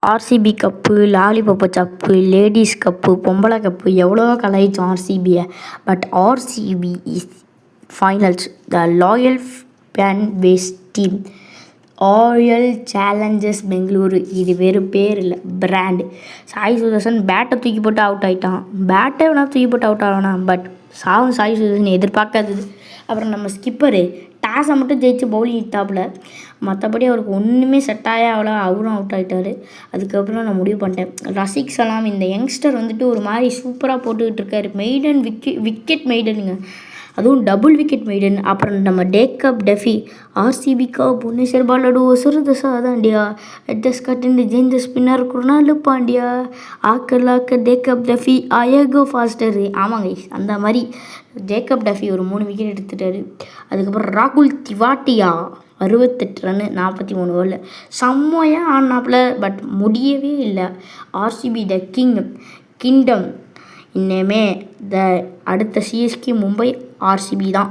RCB cup, lollipop cup, ladies cup, பொம்பளை cup எவ்வளவோ கலாய்ச்சோம் ஆர்சிபியை. But RCB is finals. The loyal fan base team. Royal Challengers Bengaluru. இது வெறும் பேர் இல்லை, பிராண்டு. சாய் சுதர்சன் பேட்டை தூக்கி போட்டு அவுட் ஆகிட்டான். பேட்டை வேணா தூக்கி போட்டு அவுட் ஆகணா, பட் சாய் சுதர்சன் எதிர்பார்க்காதது. அப்புறம் நம்ம ஸ்கிப்பரு டாஸை மட்டும் ஜெயிச்சு பவுலிங் இட்டாப்புல. மற்றபடி அவருக்கு ஒன்றுமே செட் ஆகல, அவரும் அவுட் ஆகிட்டார். அதுக்கப்புறம் நான் முடிவு பண்ணிட்டேன், ரசிக் சலாம் இந்த யங்ஸ்டர் வந்துட்டு ஒரு மாதிரி சூப்பராக போட்டுக்கிட்டு இருக்காரு. மெய்டன் விக்கெட் மெய்டனுங்க, அதுவும் டபுள் விக்கெட் மெய்டன். அப்புறம் நம்ம டேக்கப் டெஃபி ஆர்சிபிக்கா புவனேஸ்வர் பாலடு ஒசுறு சாதாண்டியா எட்டஸ் கட்டு ஜெயின் ஸ்பின்னர் குருணாலு பாண்டியா ஆக்க டேக்கப் டெஃபி அயகோ ஃபாஸ்டரு. ஆமாங்க, அந்த மாதிரி ஜேக்கப் டெஃபி ஒரு 3 விக்கெட் எடுத்துட்டாரு. அதுக்கப்புறம் ராகுல் திவாட்டியா 68 ரன்னு 43 ஓவரில் செம்மையாக ஆடினாப்புல. பட் முடியவே இல்லை. RCB the kingdom. இன்னமே அடுத்த சிஎஸ்கே மும்பை ஆர்சிபி தான்.